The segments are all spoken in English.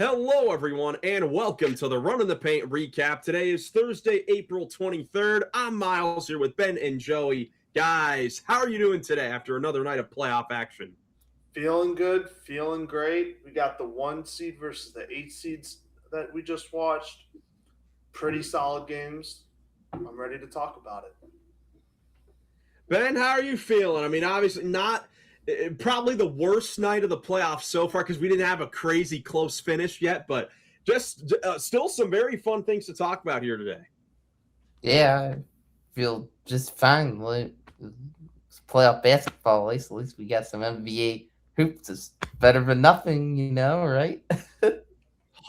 Hello, everyone, and welcome to the Run in the Paint recap. Today is Thursday, April 23rd. I'm Miles here with Ben and Joey. Guys, how are you doing today after another night of playoff action? Feeling good, feeling great. We got the 1 seed versus the 8 seeds that we just watched. Pretty solid games. I'm ready to talk about it. Ben, how are you feeling? I mean, obviously, not probably the worst night of the playoffs so far because we didn't have a crazy close finish yet, but just still some very fun things to talk about here today. Yeah, I feel just fine. Like, it's playoff basketball. At least we got some NBA hoops. It's better than nothing, right?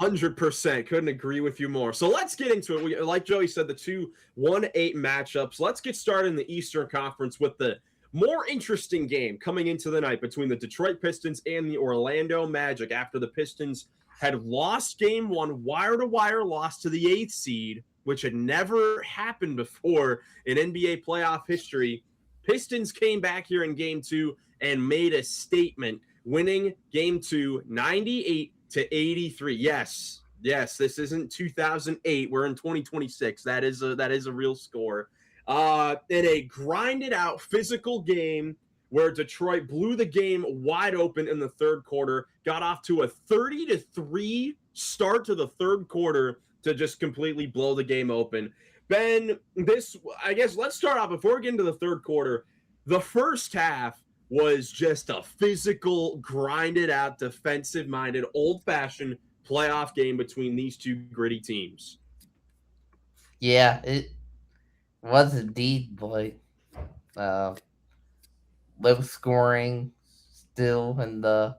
100%. Couldn't agree with you more. So let's get into it. Like Joey said, the two 1-8 matchups. Let's get started in the Eastern Conference with the more interesting game coming into the night between the Detroit Pistons and the Orlando Magic after the Pistons had lost game one, wire-to-wire loss to the 8th seed, which had never happened before in NBA playoff history. Pistons came back here in game two and made a statement, winning game two 98-83. Yes, this isn't 2008. We're in 2026. That is a real score. In a grinded out physical game where Detroit blew the game wide open in the third quarter, got off to a 30-3 start to the third quarter to just completely blow the game open. Ben, I guess let's start off before we get into the third quarter. The first half was just a physical, grinded out, defensive minded, old fashioned playoff game between these two gritty teams. Yeah, it was indeed, boy. Uh, Low scoring still in the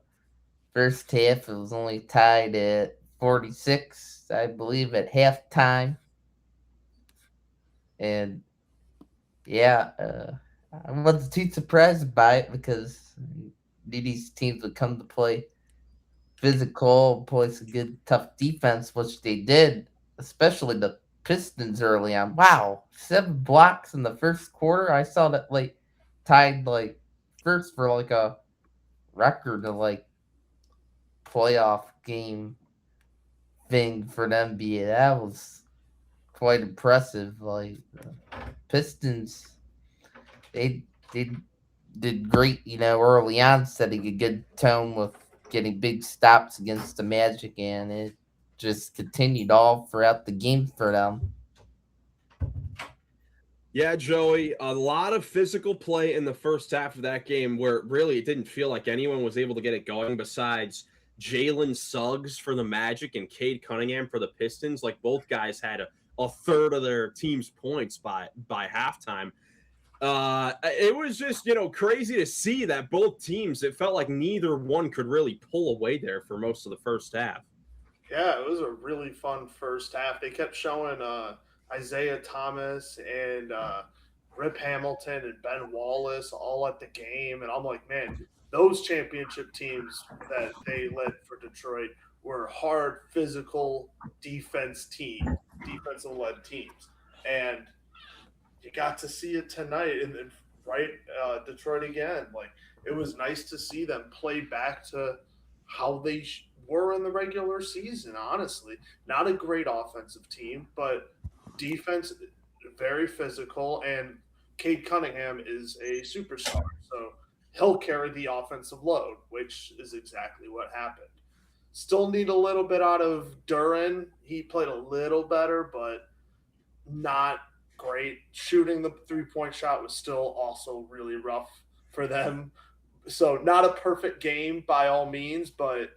first half. It was only tied at 46, I believe, at halftime. And yeah, I wasn't too surprised by it because these teams would come to play physical, play some good, tough defense, which they did, especially the Pistons early on. Wow, 7 blocks in the first quarter. I saw that tied first for a record of playoff game thing for the NBA. That was quite impressive. Pistons, they did great, early on, setting a good tone with getting big stops against the Magic, and it just continued all throughout the game for them. Yeah, Joey, a lot of physical play in the first half of that game where really it didn't feel like anyone was able to get it going besides Jalen Suggs for the Magic and Cade Cunningham for the Pistons. Like both guys had a third of their team's points by halftime. It was just, crazy to see that both teams, it felt like neither one could really pull away there for most of the first half. Yeah, it was a really fun first half. They kept showing Isaiah Thomas and Rip Hamilton and Ben Wallace all at the game. And I'm like, man, those championship teams that they led for Detroit were hard, physical defensive led teams. And you got to see it tonight and right Detroit again. Like it was nice to see them play back to how they were in the regular season. Honestly, not a great offensive team, but defense very physical, and Cade Cunningham is a superstar, so he'll carry the offensive load, which is exactly what happened. Still need a little bit out of Duran. He played a little better, but not great. Shooting the 3-point shot was still also really rough for them. So not a perfect game by all means, but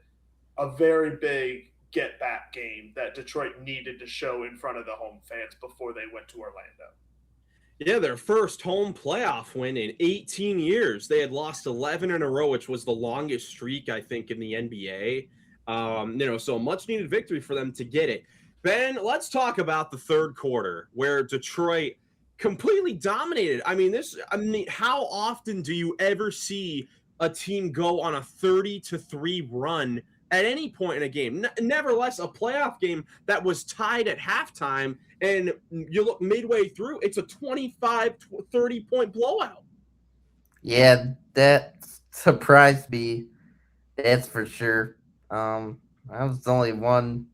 a very big get back game that Detroit needed to show in front of the home fans before they went to Orlando. Yeah, their first home playoff win in 18 years. They had lost 11 in a row, which was the longest streak, I think, in the NBA. So a much needed victory for them to get it. Ben, let's talk about the third quarter where Detroit completely dominated. How often do you ever see a team go on a 30-3 run at any point in a game? Nevertheless, a playoff game that was tied at halftime, and you look midway through, it's a 25, 30-point blowout. Yeah, that surprised me. That's for sure. I was the only one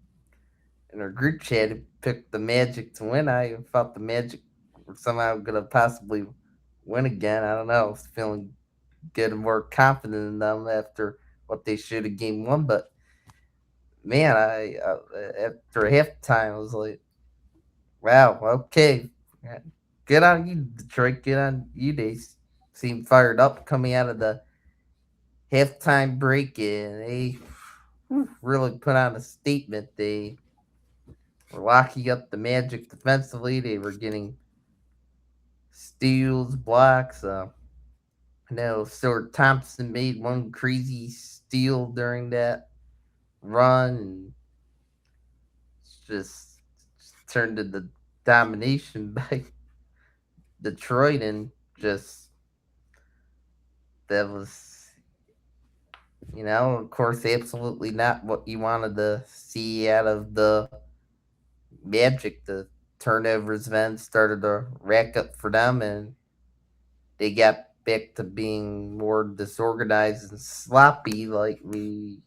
in our group chat who picked the Magic to win. I thought the Magic were somehow going to possibly win again. I don't know. I was feeling good and more confident in them after what they showed in game one. But man, after halftime, I was like, wow, okay. Good on you, Detroit. Good on you. They seem fired up coming out of the halftime break, and they really put on a statement. They were locking up the Magic defensively. They were getting steals, blocks. I know Stuart Thompson made one crazy steal during that run, and just turned to the domination by Detroit, and just that was, of course, absolutely not what you wanted to see out of the Magic. The turnovers then started to rack up for them, and they got back to being more disorganized and sloppy, like we,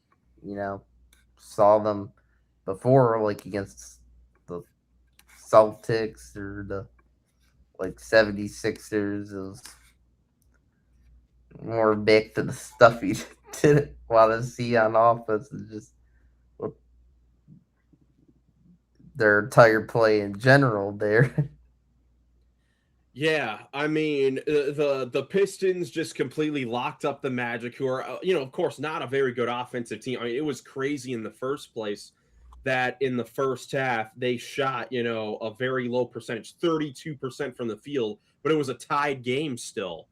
saw them before, like against the Celtics or the 76ers. It was more back to the stuff he didn't want to see on offense, and just their entire play in general there. Yeah, I mean, the Pistons just completely locked up the Magic, who are, of course, not a very good offensive team. I mean, it was crazy in the first place that in the first half they shot, a very low percentage, 32% from the field, but it was a tied game still,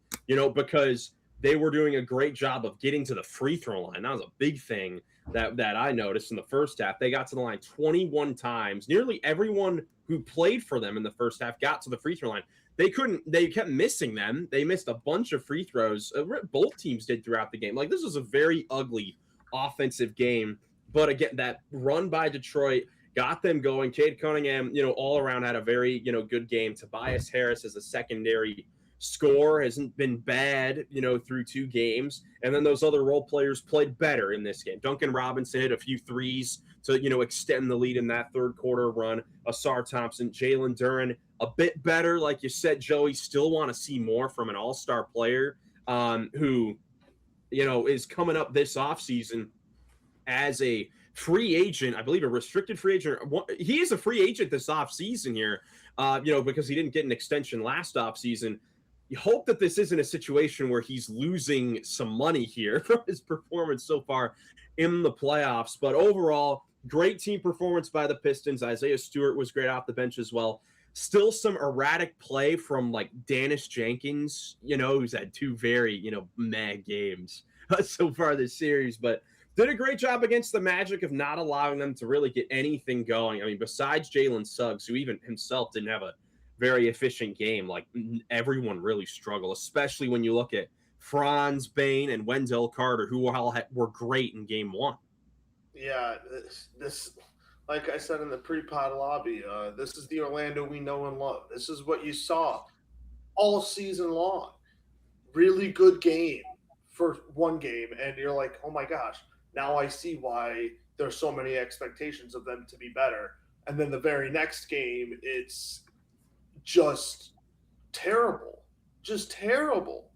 because they were doing a great job of getting to the free throw line. That was a big thing that I noticed in the first half. They got to the line 21 times. Nearly everyone who played for them in the first half got to the free throw line. They kept missing them. They missed a bunch of free throws. Both teams did throughout the game. Like, this was a very ugly offensive game. But again, that run by Detroit got them going. Cade Cunningham, all around had a very, good game. Tobias Harris as a secondary score hasn't been bad, through 2 games. And then those other role players played better in this game. Duncan Robinson hit a few threes to, extend the lead in that third quarter run. Asar Thompson, Jalen Duren, a bit better. Like you said, Joey, still want to see more from an all-star player who, is coming up this offseason as a free agent. I believe a restricted free agent. He is a free agent this offseason here, because he didn't get an extension last offseason. You hope that this isn't a situation where he's losing some money here from his performance so far in the playoffs. But overall, great team performance by the Pistons. Isaiah Stewart was great off the bench as well. Still some erratic play from Danis Jenkins, who's had 2 very, meh games so far this series, but did a great job against the Magic of not allowing them to really get anything going. I mean, besides Jalen Suggs, who even himself didn't have a very efficient game, everyone really struggled, especially when you look at Franz Bain and Wendell Carter, who all were great in game 1. Yeah, this like I said in the pre-pod lobby, this is the Orlando we know and love. This is what you saw all season long. Really good game for one game, and you're like, oh my gosh, now I see why there's so many expectations of them to be better. And then the very next game, it's just terrible. Just terrible.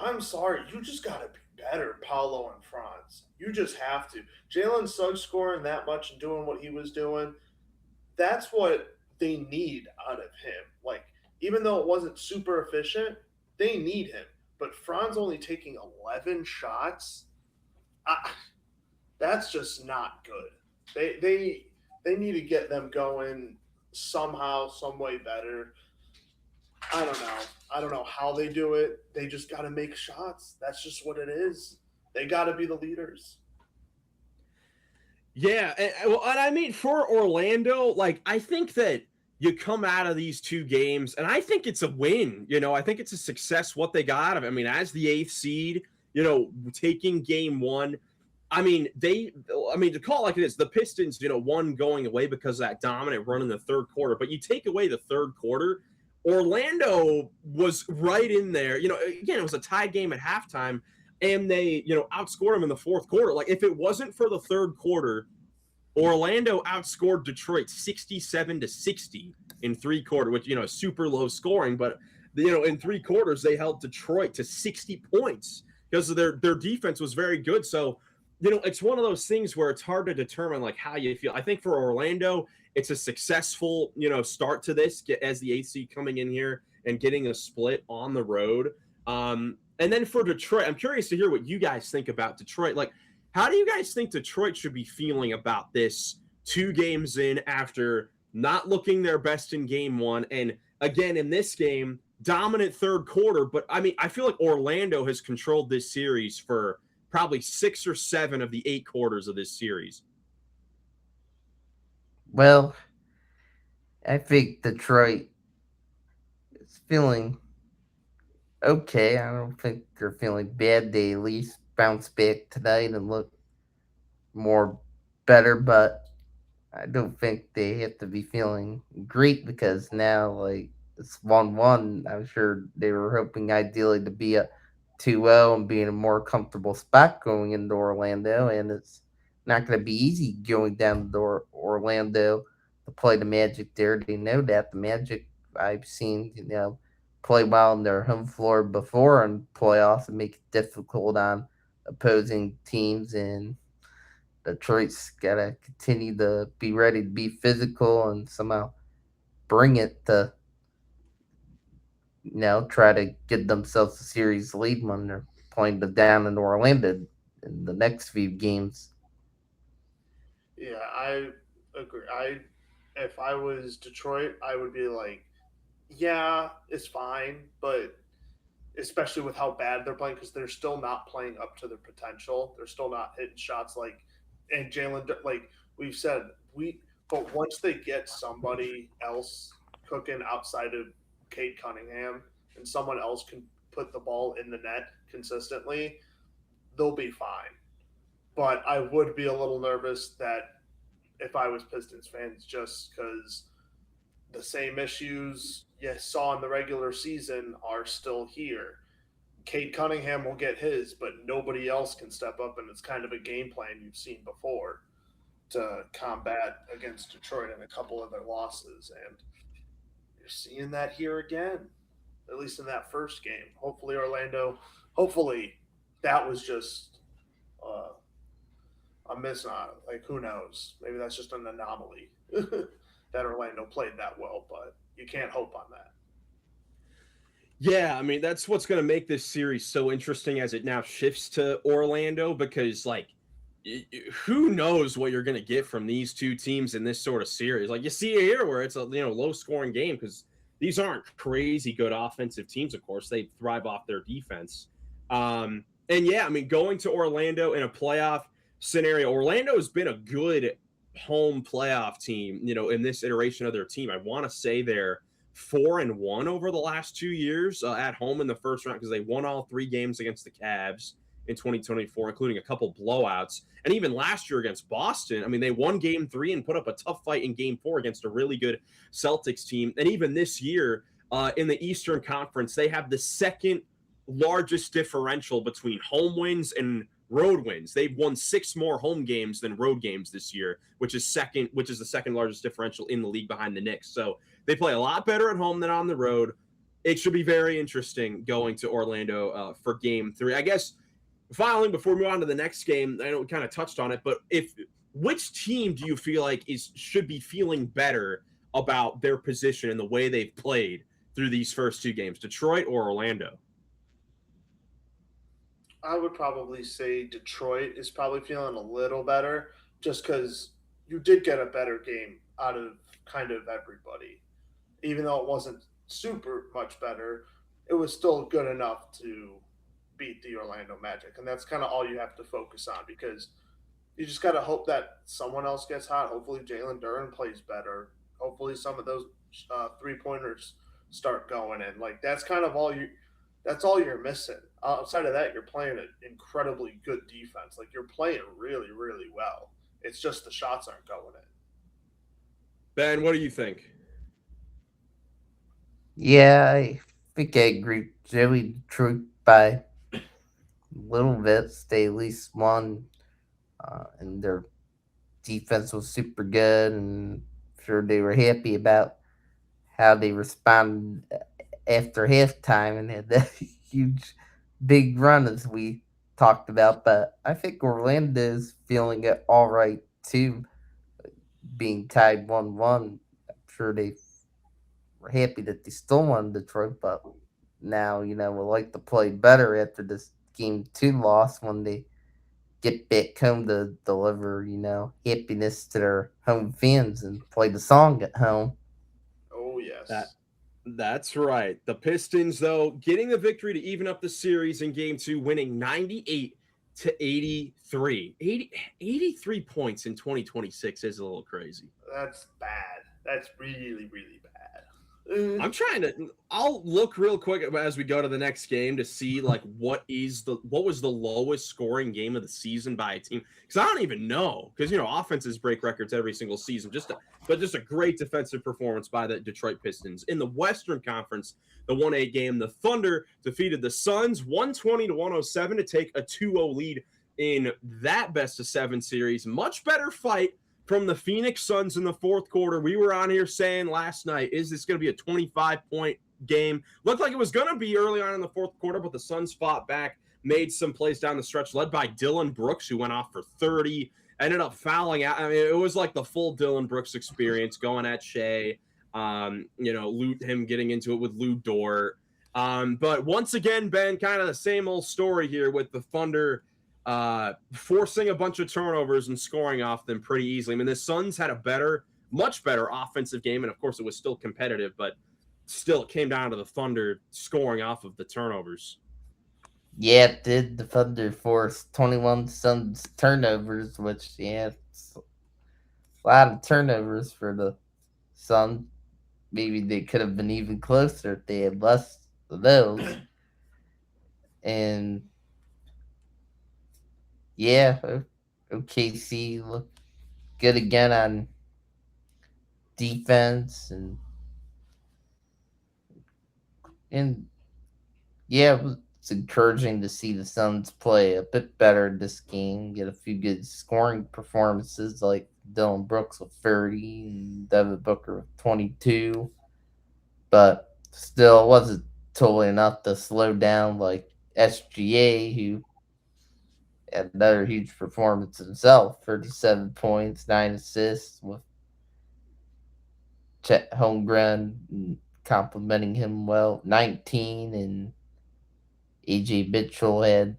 I'm sorry, you just got to be better, Paolo and Franz. You just have to. Jalen Suggs scoring that much and doing what he was doing, that's what they need out of him. Even though it wasn't super efficient, they need him. But Franz only taking 11 shots, that's just not good. They need to get them going somehow, some way better. I don't know how they do it. They just got to make shots. That's just what it is. They got to be the leaders. Yeah, and I mean, for Orlando, I think that you come out of these 2 games, and I think it's a win. I think it's a success what they got out of it. I mean, as the 8th seed, taking game 1, I mean, to call it like it is, the Pistons, won going away because of that dominant run in the third quarter. But you take away the third quarter, Orlando was right in there. Again, it was a tied game at halftime. and they, outscored them in the fourth quarter. Like, if it wasn't for the third quarter, Orlando outscored Detroit 67-60 in three quarters, which, super low scoring, but in three quarters they held Detroit to 60 points because of their defense was very good. So, it's one of those things where it's hard to determine like how you feel. I think for Orlando, it's a successful, start to this as the AC coming in here and getting a split on the road. And then for Detroit, I'm curious to hear what you guys think about Detroit. Like, how do you guys think Detroit should be feeling about this 2 games in after not looking their best in game one? And again, in this game, dominant third quarter. But I mean, I feel like Orlando has controlled this series for probably 6 or 7 of the 8 quarters of this series. Well, I think Detroit is feeling okay. I don't think they're feeling bad. They at least bounce back tonight and look more better, but I don't think they have to be feeling great because now, like, it's 1-1. I'm sure they were hoping ideally to be a 2-0 and be in a more comfortable spot going into Orlando, and it's not going to be easy going down to Orlando to play the Magic there. They know that. The Magic, I've seen, play well on their home floor before in playoffs and make it difficult on opposing teams, and Detroit's gotta continue to be ready to be physical and somehow bring it to try to get themselves a series lead when they're playing the down in Orlando in the next few games. Yeah, I agree. If I was Detroit, I would be like, yeah, it's fine, but especially with how bad they're playing, because they're still not playing up to their potential. They're still not hitting shots like, and Jalen, like we've said, but once they get somebody else cooking outside of Cade Cunningham and someone else can put the ball in the net consistently, they'll be fine. But I would be a little nervous that if I was Pistons fans, just because the same issues you saw in the regular season are still here. Cade Cunningham will get his, but nobody else can step up, and it's kind of a game plan you've seen before to combat against Detroit and a couple of their losses. And you're seeing that here again, at least in that first game. Hopefully that was just uh, a miss on, like, who knows? Maybe that's just an anomaly that Orlando played that well, but you can't hope on that. Yeah, I mean, that's what's going to make this series so interesting as it now shifts to Orlando because, like, who knows what you're going to get from these two teams in this sort of series. Like, you see it here where it's a, low scoring game because these aren't crazy good offensive teams, of course. They thrive off their defense. And yeah, I mean, going to Orlando in a playoff scenario, Orlando has been a good home playoff team, in this iteration of their team. I want to say they're 4-1 over the last 2 years at home in the first round because they won all 3 games against the Cavs in 2024, including a couple blowouts. And even last year against Boston, I mean, they won game 3 and put up a tough fight in game 4 against a really good Celtics team. And even this year in the Eastern Conference, they have the second largest differential between home wins and road wins. They've won 6 more home games than road games this year, which is the second largest differential in the league behind the Knicks. So they play a lot better at home than on the road. It should be very interesting going to Orlando for game 3. I guess finally, before we move on to the next game, I know we kind of touched on it, but which team do you feel like should be feeling better about their position and the way they've played through these first 2 games, Detroit or Orlando? I would probably say Detroit is probably feeling a little better just because you did get a better game out of kind of everybody. Even though it wasn't super much better, it was still good enough to beat the Orlando Magic. And that's kind of all you have to focus on because you just got to hope that someone else gets hot. Hopefully, Jalen Duren plays better. Hopefully, some of those 3-pointers start going in. Like, that's all you're missing. Outside of that, you're playing an incredibly good defense. Like, you're playing really, really well. It's just the shots aren't going in. Ben, what do you think? Yeah, I think I agree. Joey Detroit by little bit. They at least won, and their defense was super good, and I'm sure they were happy about how they responded after halftime and had that huge, big run as we talked about. But I think Orlando's feeling it all right too, being tied 1-1. I'm sure they were happy that they still won Detroit, but now, we'll like to play better after this game 2 loss when they get back home to deliver, happiness to their home fans and play the song at home. Oh That yes. that's right. The Pistons, though, getting the victory to even up the series in game 2, winning 98-83. 83 points in 2026 is a little crazy. That's bad. That's really, really bad. I'll look real quick as we go to the next game to see like what was the lowest scoring game of the season by a team, because I don't even know, because offenses break records every single season. But just a great defensive performance by the Detroit Pistons. In the Western Conference, the 1-8 game, the Thunder defeated the Suns 120-107 to take a 2-0 lead in that best of 7 series. Much better fight from the Phoenix Suns in the fourth quarter. We were on here saying last night, is this going to be a 25-point game? Looked like it was going to be early on in the fourth quarter, but the Suns fought back, made some plays down the stretch, led by Dillon Brooks, who went off for 30, ended up fouling out. I mean, it was like the full Dillon Brooks experience, going at Shea, him getting into it with Lou Dort. But once again, Ben, kind of the same old story here with the Thunder forcing a bunch of turnovers and scoring off them pretty easily. I mean, the Suns had a much better offensive game, and of course it was still competitive, but still it came down to the Thunder scoring off of the turnovers. Yeah, it did. The Thunder forced 21 Suns turnovers, which, it's a lot of turnovers for the Suns. Maybe they could have been even closer if they had less of those. And yeah, OKC looked good again on defense, and yeah, it's encouraging to see the Suns play a bit better this game. Get a few good scoring performances like Dillon Brooks with 30 and Devin Booker with 22, but still wasn't totally enough to slow down like SGA, who had another huge performance himself. 37 points, 9 assists, with Chet Holmgren complimenting him well. 19, and AJ Mitchell had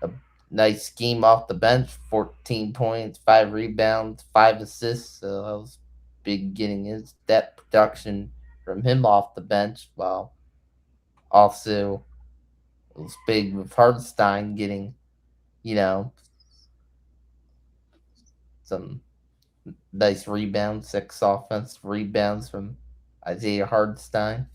a nice scheme off the bench. 14 points, 5 rebounds, 5 assists. So that was big, getting that production from him off the bench. While also it was big with Hardenstein getting, some nice rebounds, 6 offensive rebounds from Isaiah Hardenstein.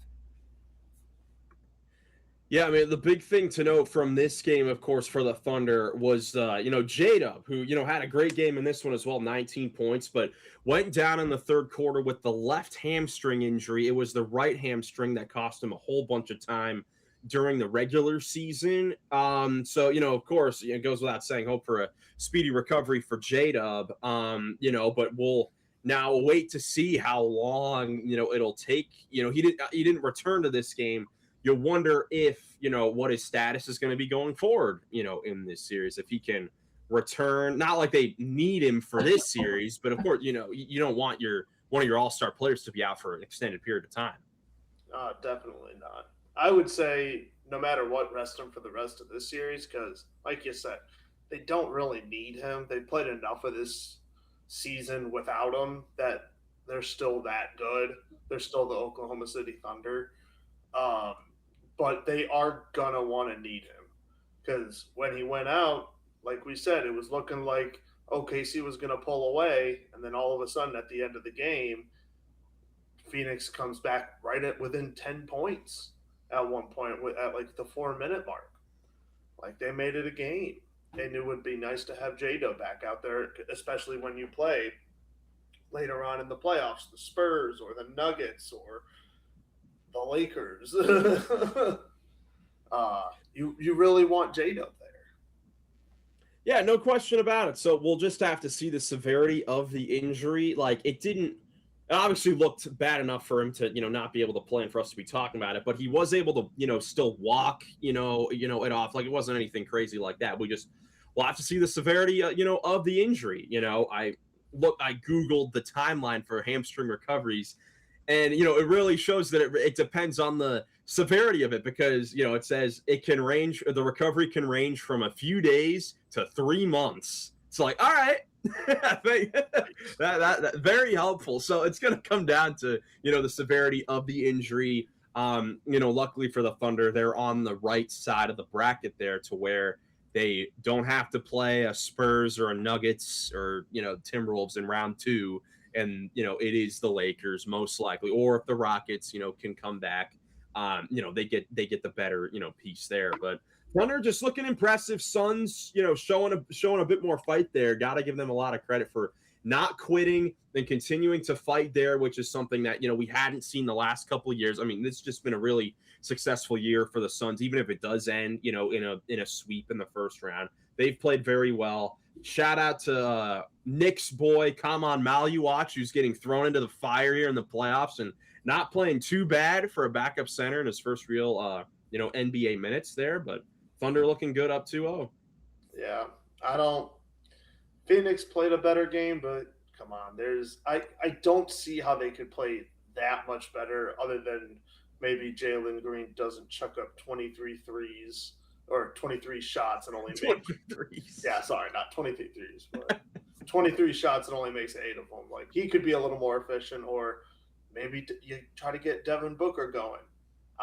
Yeah, I mean, the big thing to note from this game, of course, for the Thunder was, J-Dub, who, had a great game in this one as well, 19 points, but went down in the third quarter with the left hamstring injury. It was the right hamstring that cost him a whole bunch of time during the regular season. So, of course, it goes without saying, hope for a speedy recovery for J-Dub, but we'll now wait to see how long, it'll take. He didn't return to this game. You'll wonder if, what his status is going to be going forward, in this series, if he can return. Not like they need him for this series, but of course, you don't want one of your all-star players to be out for an extended period of time. Definitely not. I would say no matter what, rest him for the rest of this series because, like you said, they don't really need him. They played enough of this season without him that they're still that good. They're still the Oklahoma City Thunder. But they are going to want to need him because when he went out, like we said, it was looking like OKC was going to pull away. And then all of a sudden at the end of the game, Phoenix comes back right at within 10 points at one point at like the 4-minute mark. Like they made it a game. And it would be nice to have J-Dub back out there, especially when you play later on in the playoffs, the Spurs or the Nuggets or the Lakers. You really want J-Dub there. Yeah, no question about it. So we'll just have to see the severity of the injury. Like it obviously looked bad enough for him to, not be able to play and for us to be talking about it, but he was able to, still walk, it off. Like it wasn't anything crazy like that. We'll have to see the severity, of the injury. I Googled the timeline for hamstring recoveries, and it really shows that it depends on the severity of it, because it says the recovery can range from a few days to 3 months. It's like, all right. I think that very helpful. So it's going to come down to the severity of the injury. Luckily for the Thunder, they're on the right side of the bracket there, to where they don't have to play a Spurs or a Nuggets or Timberwolves in round 2, and it is the Lakers most likely, or if the Rockets can come back, they get the better piece there. But Thunder just looking impressive. Suns, showing a bit more fight there. Got to give them a lot of credit for not quitting and continuing to fight there, which is something that we hadn't seen the last couple of years. I mean, this has just been a really successful year for the Suns, even if it does end in a sweep in the first round. They've played very well. Shout out to Knicks boy Kaman Maluach, who's getting thrown into the fire here in the playoffs and not playing too bad for a backup center in his first real NBA minutes there. But Thunder looking good, up 2-0. Yeah, Phoenix played a better game, but come on, I don't see how they could play that much better, other than maybe Jalen Green doesn't chuck up 23 threes or 23 shots and only makes not 23 threes, but 23 shots and only makes 8 of them. Like, he could be a little more efficient, or maybe you try to get Devin Booker going.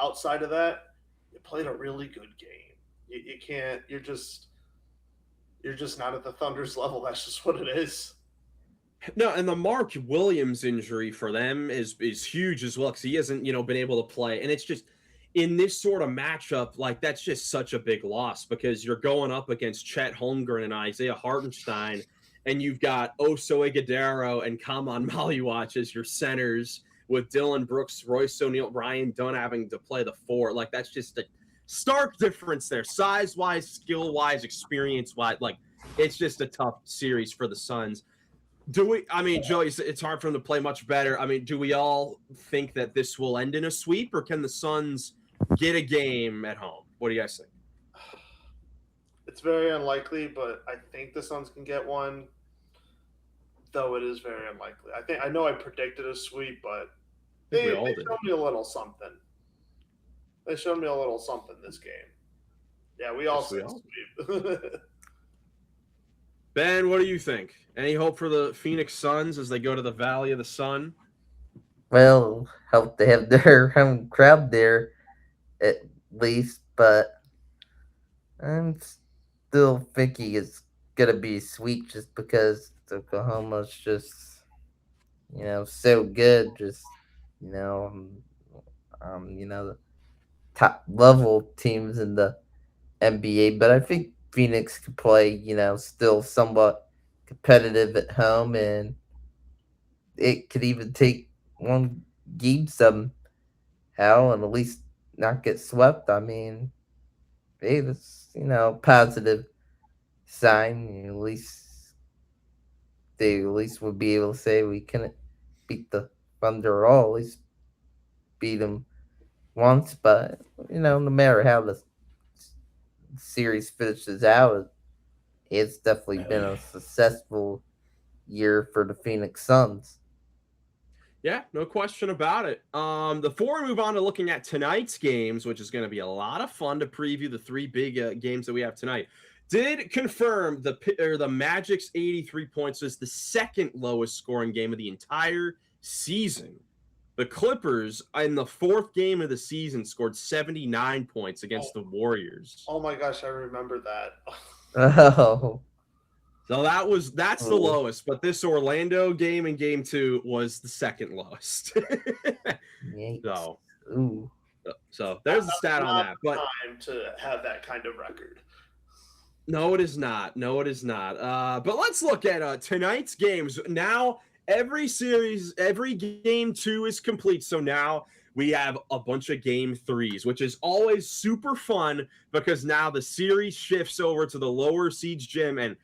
Outside of that, you played a really good game. You can't. You're just not at the Thunder's level. That's just what it is. No, and the Mark Williams injury for them is huge as well, because he hasn't been able to play, and it's just in this sort of matchup, like, that's just such a big loss, because you're going up against Chet Holmgren and Isaiah Hartenstein, and you've got Oso Ighodaro and Kaman Maluach as your centers, with Dylan Brooks, Royce O'Neal, Ryan Dunn having to play the 4. Like, that's just a stark difference there, size-wise, skill-wise, experience-wise. Like, it's just a tough series for the Suns. Joey, it's hard for them to play much better. I mean, do we all think that this will end in a sweep, or can the Suns get a game at home? What do you guys think? It's very unlikely, but I think the Suns can get one, though it is very unlikely. I know I predicted a sweep, but they showed me a little something. They showed me a little something this game. Yeah, we all said sweep. Ben, what do you think? Any hope for the Phoenix Suns as they go to the Valley of the Sun? Well, hope they have their home crowd there at least, but I'm still thinking it's gonna be sweet, just because Oklahoma's just so good. Just the top level teams in the NBA, but I think Phoenix could play, still somewhat competitive at home, and it could even take one game somehow and at least not get swept. I mean, hey, that's positive sign. At least would be able to say we couldn't beat the Thunder at all. At least beat them once, but no matter how the series finishes out, it's definitely been a successful year for the Phoenix Suns. Yeah, no question about it. Before we move on to looking at tonight's games, which is going to be a lot of fun to preview the 3 big games that we have tonight, did confirm the Magic's 83 points is the second lowest scoring game of the entire season. The Clippers, in the 4th game of the season, scored 79 points against the Warriors. Oh my gosh, I remember that. Oh. So that's the lowest, but this Orlando game in game 2 was the second lowest. So there's the stat on that. But time to have that kind of record. No, it is not. But let's look at tonight's games. Now, every series, every game 2 is complete. So now we have a bunch of game threes, which is always super fun because now the series shifts over to the lower seeds gym. And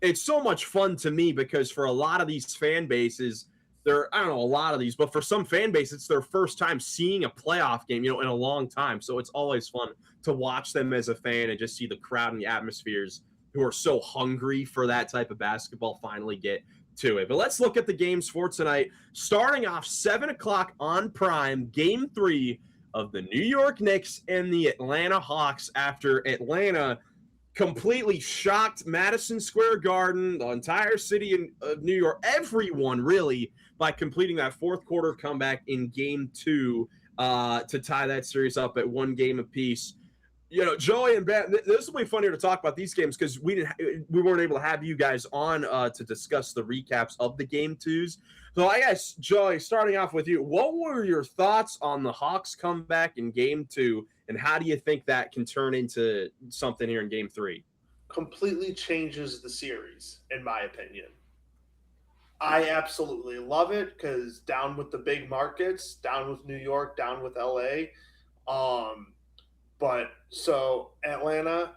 it's so much fun to me because for a lot of these fan bases, I don't know a lot of these, but for some fan base, it's their first time seeing a playoff game, in a long time. So it's always fun to watch them as a fan and just see the crowd and the atmospheres who are so hungry for that type of basketball finally get to it. But let's look at the games for tonight. Starting off 7 o'clock on Prime, Game 3 of the New York Knicks and the Atlanta Hawks after Atlanta completely shocked Madison Square Garden, the entire city of New York, everyone really, by completing that fourth quarter comeback in Game 2 to tie that series up at 1 game apiece. Joey and Ben, this will be funnier to talk about these games because we weren't able to have you guys on to discuss the recaps of the Game 2s. So I guess, Joey, starting off with you, what were your thoughts on the Hawks comeback in Game 2, and how do you think that can turn into something here in Game 3? Completely changes the series, in my opinion. I absolutely love it because down with the big markets, down with New York, down with LA. But so Atlanta,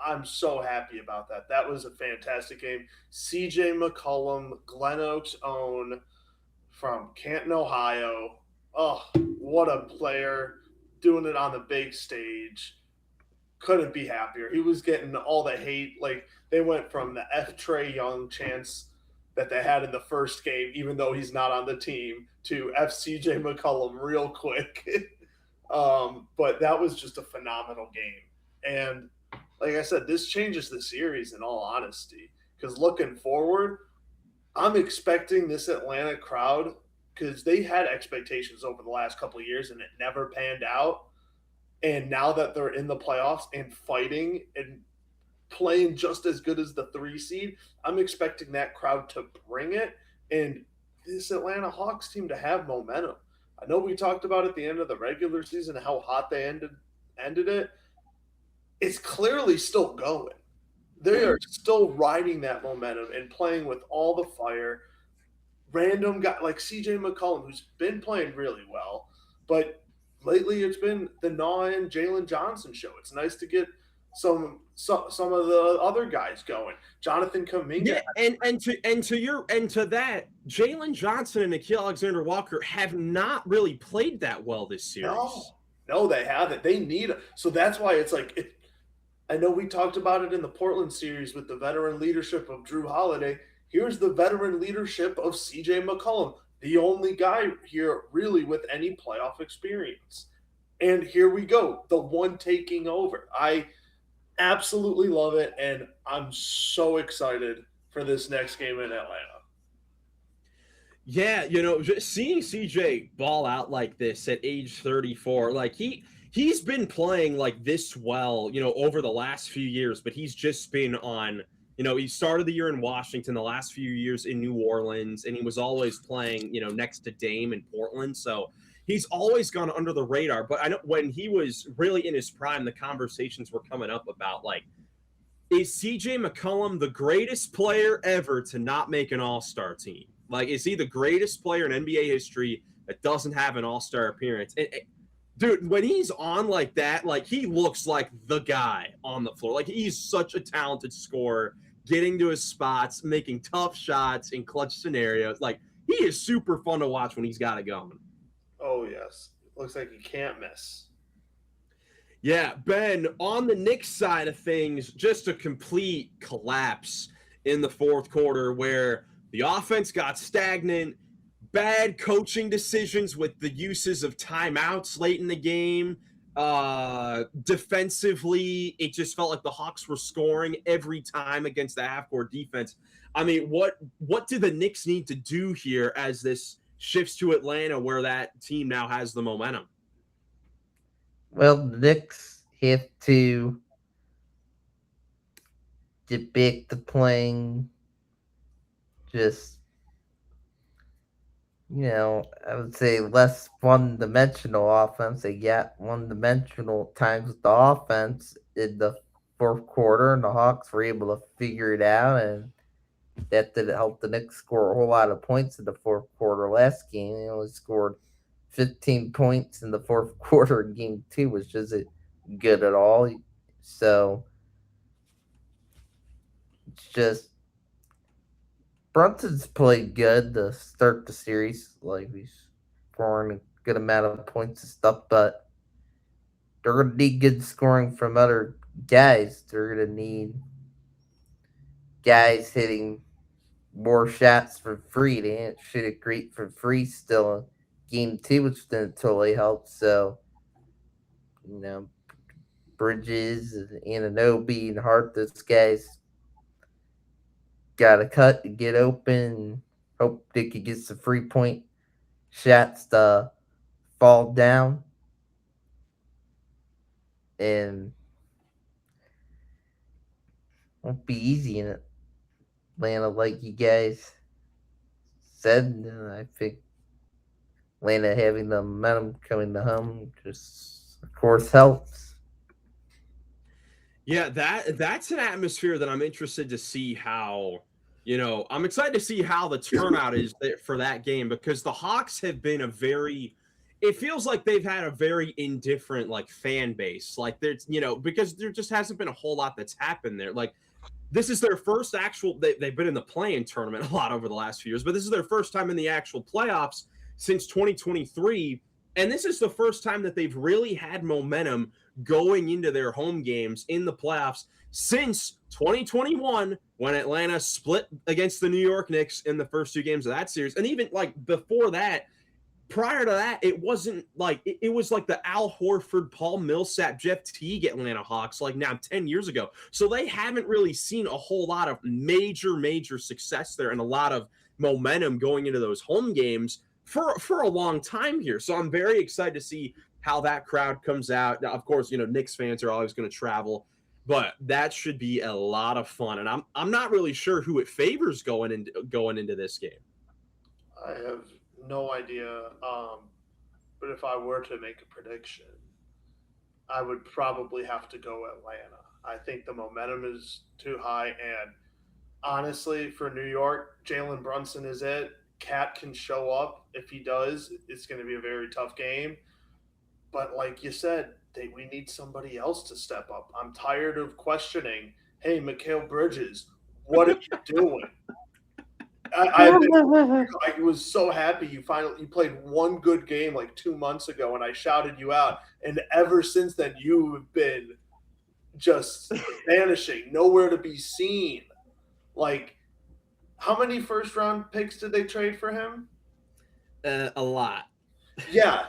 I'm so happy about that. That was a fantastic game. CJ McCollum, Glen Oaks' own from Canton, Ohio. Oh, what a player, doing it on the big stage. Couldn't be happier. He was getting all the hate. Like, they went from the F. Trae Young chance that they had in the first game, even though he's not on the team, to F. CJ McCollum real quick. But that was just a phenomenal game. And like I said, this changes the series in all honesty. Because looking forward, I'm expecting this Atlanta crowd, because they had expectations over the last couple of years and it never panned out. And now that they're in the playoffs and fighting and playing just as good as the 3 seed, I'm expecting that crowd to bring it and this Atlanta Hawks team to have momentum. I know we talked about at the end of the regular season how hot they ended it. It's clearly still going. They are still riding that momentum and playing with all the fire. Random guy like CJ McCollum, who's been playing really well, but lately it's been the Naw and Jalen Johnson show. It's nice to get some of the other guys going. Jonathan Kuminga. Yeah, and to that, Jalen Johnson and Nickeil Alexander-Walker have not really played that well this series. No, they haven't. They need it. So that's why it's like I know we talked about it in the Portland series with the veteran leadership of Drew Holiday. Here's the veteran leadership of CJ McCollum, the only guy here really with any playoff experience. And here we go, the one taking over. I absolutely love it, and I'm so excited for this next game in Atlanta. Yeah, just seeing CJ ball out like this at age 34, like he's been playing like this well, over the last few years, but he's just been on, he started the year in Washington, the last few years in New Orleans, and he was always playing, next to Dame in Portland. So he's always gone under the radar. But I know when he was really in his prime, the conversations were coming up about, like, is CJ McCollum the greatest player ever to not make an all-star team? Like, is he the greatest player in NBA history that doesn't have an all-star appearance? Dude, when he's on like that, like, he looks like the guy on the floor. Like, he's such a talented scorer, getting to his spots, making tough shots in clutch scenarios. Like, he is super fun to watch when he's got it going. Oh, yes. Looks like he can't miss. Yeah, Ben, on the Knicks side of things, just a complete collapse in the fourth quarter where the offense got stagnant, bad coaching decisions with the uses of timeouts late in the game. Defensively, it just felt like the Hawks were scoring every time against the half-court defense. I mean, what do the Knicks need to do here as this shifts to Atlanta where that team now has the momentum? Well, the Knicks have to get back to playing just, I would say less one-dimensional offense. They got one-dimensional times with the offense in the fourth quarter, and the Hawks were able to figure it out, and that didn't help the Knicks score a whole lot of points in the fourth quarter. Last game, they only scored 15 points in the fourth quarter of game 2, which isn't good at all. So it's just Brunson's played good to start the series. Like he's scoring a good amount of points and stuff, but they're gonna need good scoring from other guys. They're gonna need guys hitting more shots for free. They didn't shoot it great for free still in game 2, which didn't totally help. So, you know, Bridges and Ananobi and Hart, those guys got to cut to get open. Hope they could get some 3-point shots to fall down. And won't be easy in Atlanta, like you guys said. And I think Atlanta having the momentum coming to home just, of course, helps. Yeah, that's an atmosphere that I'm interested to see how, I'm excited to see how the turnout is for that game, because the Hawks have been it feels like they've had a very indifferent like fan base. Like there's, because there just hasn't been a whole lot that's happened there. Like this is their first they've been in the play-in tournament a lot over the last few years, but this is their first time in the actual playoffs since 2023. And this is the first time that they've really had momentum going into their home games in the playoffs since 2021, when Atlanta split against the New York Knicks in the first 2 games of that series. And even like before that, prior to that, it wasn't like it was like the Al Horford, Paul Millsap, Jeff Teague Atlanta Hawks like now 10 years ago. So they haven't really seen a whole lot of major success there and a lot of momentum going into those home games for a long time here. So I'm very excited to see how that crowd comes out. Now, of course, Knicks fans are always going to travel, but that should be a lot of fun. And I'm not really sure who it favors going into this game. I have no idea. But if I were to make a prediction, I would probably have to go Atlanta. I think the momentum is too high, and honestly, for New York, Jalen Brunson is it. Cat can show up. If he does, it's going to be a very tough game. But like you said, we need somebody else to step up. I'm tired of questioning, hey, Mikal Bridges, what are you doing? I was so happy you played one good game like 2 months ago, and I shouted you out. And ever since then, you've been just vanishing, nowhere to be seen. Like, how many first-round picks did they trade for him? A lot. Yeah.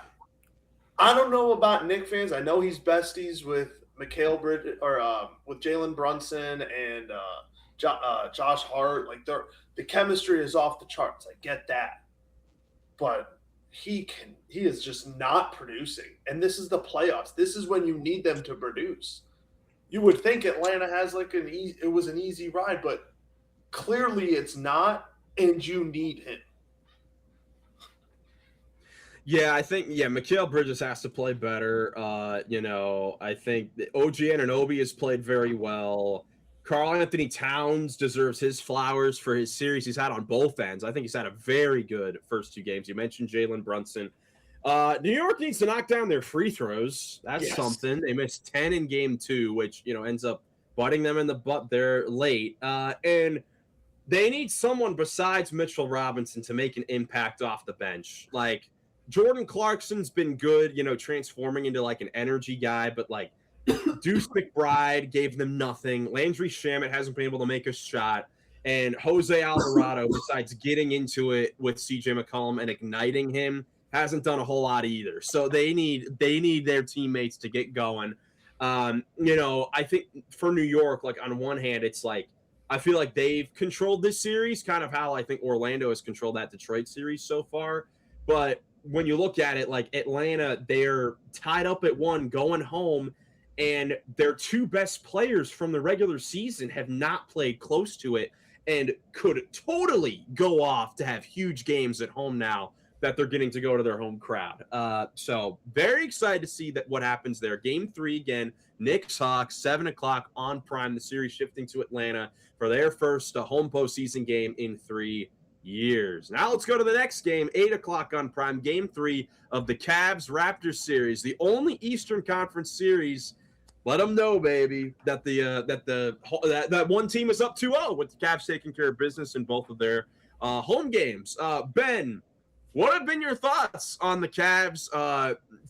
I don't know about Knicks fans. I know he's besties with Mikal Bridges or with Jalen Brunson and Josh Hart. Like the chemistry is off the charts. I get that, but he is just not producing. And this is the playoffs. This is when you need them to produce. You would think Atlanta has it was an easy ride, but clearly it's not, and you need him. Yeah, I think Mikal Bridges has to play better. I think OG Anunoby has played very well. Karl Anthony Towns deserves his flowers for his series he's had on both ends. I think he's had a very good first 2 games. You mentioned Jalen Brunson. New York needs to knock down their free throws. That's something. They missed 10 in game 2, which ends up butting them in the butt there late. And they need someone besides Mitchell Robinson to make an impact off the bench. Like, Jordan Clarkson's been good, transforming into like an energy guy, but like Deuce McBride gave them nothing. Landry Shamet hasn't been able to make a shot. And Jose Alvarado, besides getting into it with CJ McCollum and igniting him, hasn't done a whole lot either. So they need their teammates to get going. I think for New York, like on one hand, it's like I feel like they've controlled this series, kind of how I think Orlando has controlled that Detroit series so far. But when you look at it, like Atlanta, they're tied up at 1 going home, and their 2 best players from the regular season have not played close to it and could totally go off to have huge games at home now that they're getting to go to their home crowd. So very excited to see what happens there. Game 3 again, Knicks-Hawks, 7 o'clock on Prime. The series shifting to Atlanta for their first home postseason game in 3. years. Now let's go to the next game, 8 o'clock on Prime, Game 3 of the Cavs-Raptors series, the only Eastern Conference series. Let them know, baby, that that one team is up 2-0 with the Cavs taking care of business in both of their home games. Ben, what have been your thoughts on the Cavs'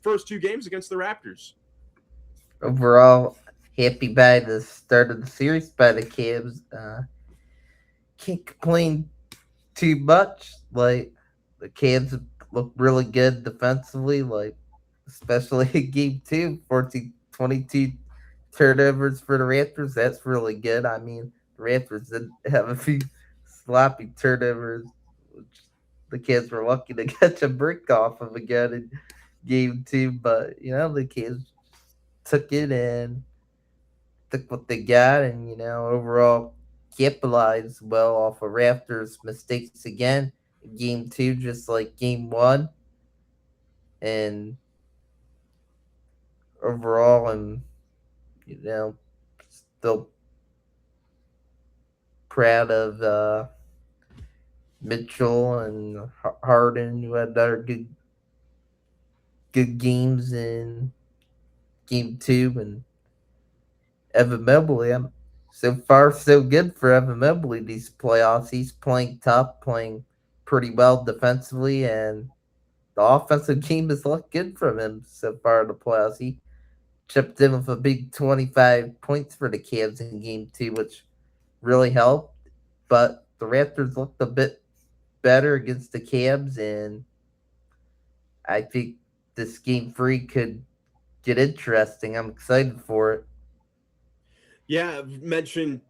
first 2 games against the Raptors? Overall, happy by the start of the series by the Cavs. Can't complain too much. Like, the Cavs look really good defensively, like, especially in game 2, 14-22 turnovers for the Raptors. That's really good. I mean, the Raptors did have a few sloppy turnovers, which the Cavs were lucky to catch a brick off of again in game 2. But, the Cavs took it and took what they got, and overall capitalized well off of Raptors' mistakes again in game 2, just like game 1. And overall, I'm still proud of Mitchell and Harden, who had other good games in game 2, and Evan Mobley. So far, so good for Evan Mobley these playoffs. He's playing tough, playing pretty well defensively, and the offensive game has looked good from him so far in the playoffs. He chipped in with a big 25 points for the Cavs in game 2, which really helped. But the Raptors looked a bit better against the Cavs, and I think this game 3 could get interesting. I'm excited for it. Yeah, I've mentioned,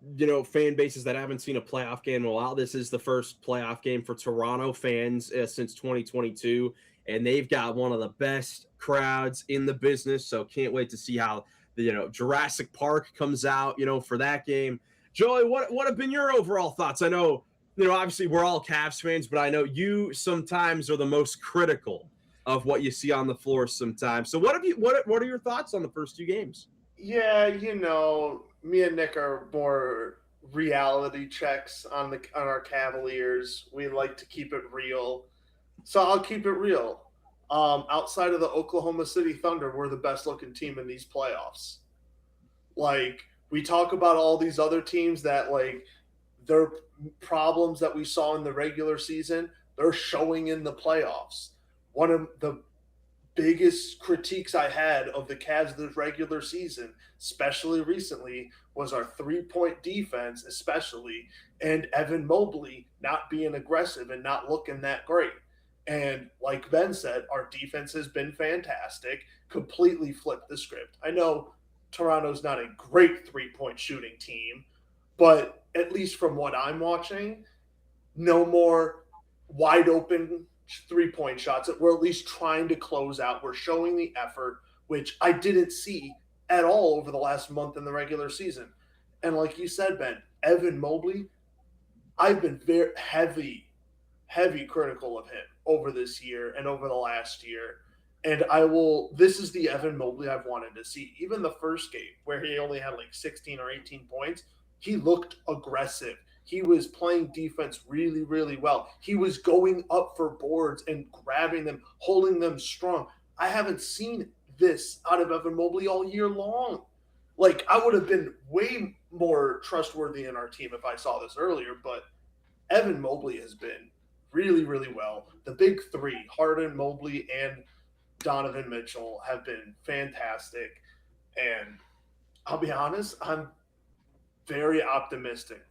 fan bases that haven't seen a playoff game in a while. This is the first playoff game for Toronto fans since 2022, and they've got one of the best crowds in the business. So can't wait to see how the Jurassic Park comes out, for that game. Joey, what have been your overall thoughts? I know, obviously we're all Cavs fans, but I know you sometimes are the most critical of what you see on the floor sometimes. So what are your thoughts on the first 2 games? Yeah, me and Nick are more reality checks on our Cavaliers. We like to keep it real, so I'll keep it real. Outside of the Oklahoma City Thunder, we're the best looking team in these playoffs. Like, we talk about all these other teams that, like, their problems that we saw in the regular season, they're showing in the playoffs. One of the biggest critiques I had of the Cavs this regular season, especially recently, was our 3-point defense, especially, and Evan Mobley not being aggressive and not looking that great. And like Ben said, our defense has been fantastic, completely flipped the script. I know Toronto's not a great 3-point shooting team, but at least from what I'm watching, no more wide open 3-point shots. We're at least trying to close out. We're showing the effort, which I didn't see at all over the last month in the regular season. And like you said, Ben, Evan Mobley, I've been very heavy critical of him over this year and over the last year. And this is the Evan Mobley I've wanted to see. Even the first game where he only had like 16 or 18 points, he looked aggressive. He was playing defense really, really well. He was going up for boards and grabbing them, holding them strong. I haven't seen this out of Evan Mobley all year long. Like, I would have been way more trustworthy in our team if I saw this earlier, but Evan Mobley has been really, really well. The big 3, Harden, Mobley, and Donovan Mitchell, have been fantastic. And I'll be honest, I'm very optimistic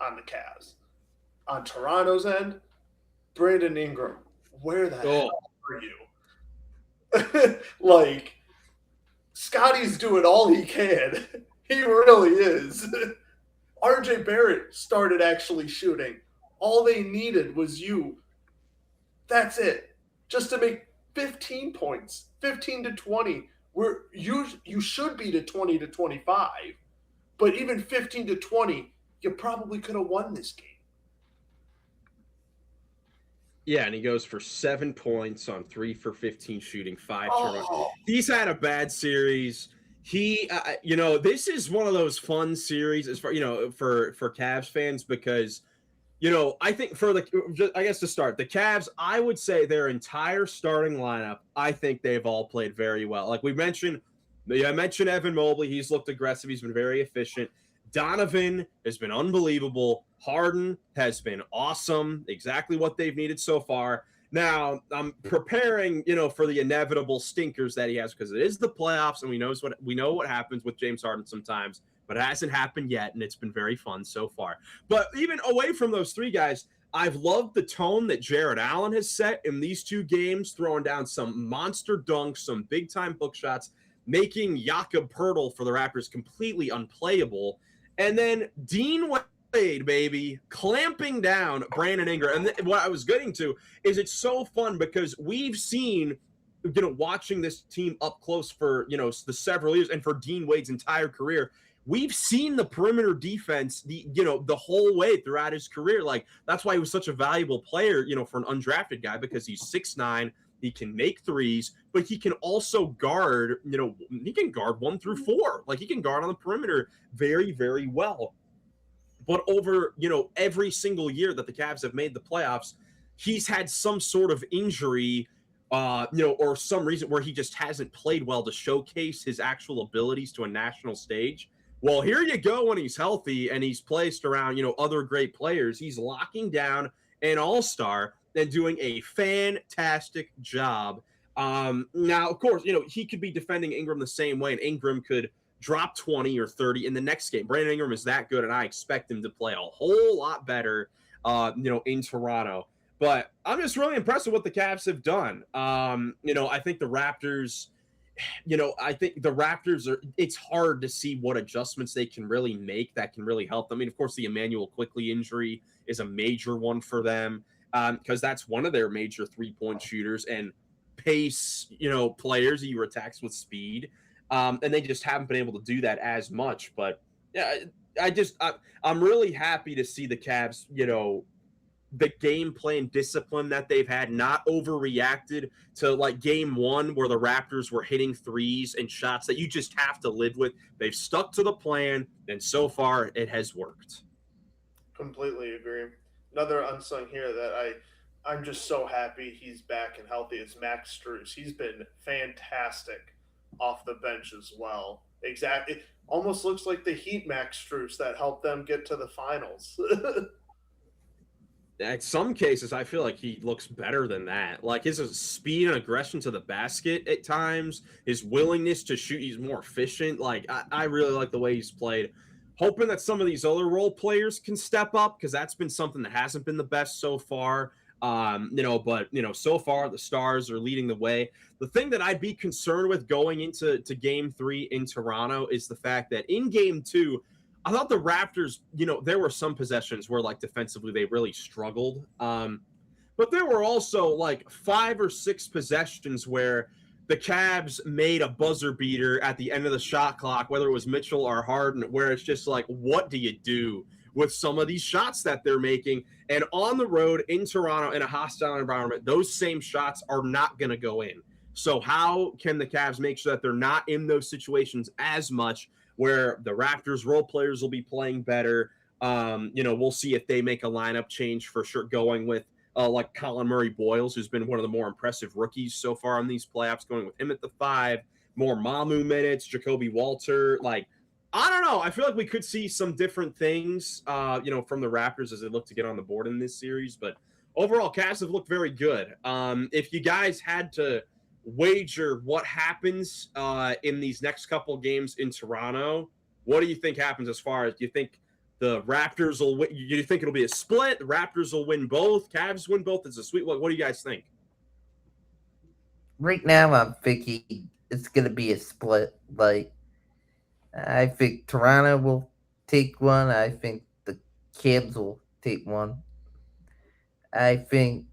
on the Cavs. On Toronto's end, Brandon Ingram, where the hell are you? Like, Scotty's doing all he can. He really is. RJ Barrett started actually shooting. All they needed was you. That's it. Just to make 15 points, 15 to 20. You should be to 20 to 25. But even 15 to 20, you probably could have won this game. Yeah, and he goes for 7 points on 3 for 15 shooting, 5 turnovers. He's had a bad series. He, this is one of those fun series as far, for Cavs fans, because I think I guess to start, the Cavs, I would say their entire starting lineup, I think they've all played very well. Like I mentioned Evan Mobley. He's looked aggressive. He's been very efficient. Donovan has been unbelievable. Harden has been awesome. Exactly what they've needed so far. Now I'm preparing, for the inevitable stinkers that he has because it is the playoffs and we know what happens with James Harden sometimes, but it hasn't happened yet, and it's been very fun so far. But even away from those three guys, I've loved the tone that Jared Allen has set in these two games, throwing down some monster dunks, some big time hook shots, making Jakob Pertl for the Raptors completely unplayable. And then Dean Wade, baby, clamping down Brandon Ingram. And what I was getting to is it's so fun because we've seen, watching this team up close for, the several years and for Dean Wade's entire career, we've seen the perimeter defense the whole way throughout his career. Like that's why he was such a valuable player, for an undrafted guy, because he's 6'9", he can make threes, but he can also guard, he can guard 1 through 4. Like he can guard on the perimeter very, very well. But over, every single year that the Cavs have made the playoffs, he's had some sort of injury, or some reason where he just hasn't played well to showcase his actual abilities to a national stage. Well, here you go when he's healthy and he's placed around, other great players. He's locking down an all-star and doing a fantastic job. Now, of course, he could be defending Ingram the same way, and Ingram could drop 20 or 30 in the next game. Brandon Ingram is that good, and I expect him to play a whole lot better, in Toronto. But I'm just really impressed with what the Cavs have done. I think the Raptors, it's hard to see what adjustments they can really make that can really help them. I mean, of course, the Emmanuel Quickly injury is a major one for them, because that's one of their major three-point shooters and pace, players you attacks with speed. And they just haven't been able to do that as much. But yeah, I'm really happy to see the Cavs, the game plan discipline that they've had, not overreacted to like game one where the Raptors were hitting threes and shots that you just have to live with. They've stuck to the plan, and so far it has worked. Completely agree. Another unsung hero that I'm just so happy he's back and healthy is Max Strus. He's been fantastic off the bench as well. Exactly. It almost looks like the Heat Max Strus that helped them get to the finals. In some cases, I feel like he looks better than that. Like his speed and aggression to the basket at times, his willingness to shoot, he's more efficient. Like I really like the way he's played. Hoping that some of these other role players can step up, because that's been something that hasn't been the best so far. But so far the Stars are leading the way. The thing that I'd be concerned with going into game 3 in Toronto is the fact that in game 2, I thought the Raptors, there were some possessions where like defensively they really struggled. But there were also like 5 or 6 possessions where the Cavs made a buzzer beater at the end of the shot clock, whether it was Mitchell or Harden, where it's just like, what do you do with some of these shots that they're making? And on the road in Toronto in a hostile environment, those same shots are not going to go in. So how can the Cavs make sure that they're not in those situations as much, where the Raptors role players will be playing better? We'll see if they make a lineup change for sure, going with like Colin Murray-Boyles, who's been one of the more impressive rookies so far in these playoffs, going with him at the 5, more Mamu minutes, Jacoby Walter. Like, I don't know. I feel like we could see some different things, from the Raptors as they look to get on the board in this series. But overall, Cavs have looked very good. If you guys had to wager what happens in these next couple games in Toronto, what do you think happens? As far as, do you think the Raptors will win? Do you think it'll be a split? The Raptors will win both? Cavs win both? It's a sweet one. What do you guys think? Right now, I'm thinking it's going to be a split. Like, I think Toronto will take one. I think the Cavs will take one. I think,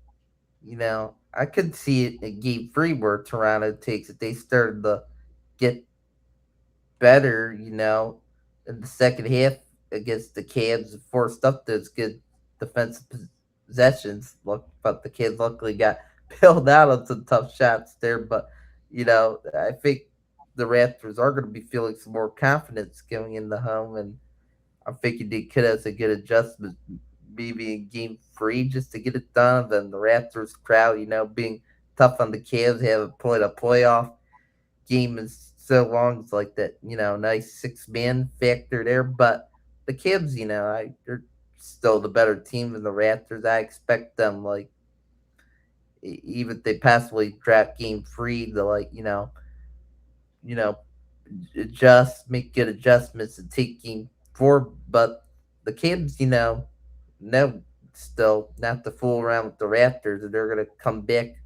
I could see it in game 3 where Toronto takes it. They started to get better, in the second half against the Cavs and forced up those good defensive possessions. But the Cavs luckily got bailed out on some tough shots there. But, I think the Raptors are going to be feeling some more confidence going into home. And I'm thinking they could have a good adjustment maybe in game 3 just to get it done. Then the Raptors crowd, being tough on the Cavs, haven't played a playoff game in so long. It's like that, nice 6-man factor there. But the Cavs, they're still the better team than the Raptors. I expect them, like, even if they possibly draft game 3 to, like, you know, make good adjustments and take game 4. But the Cavs, no, still not to fool around with the Raptors. And they're going to come back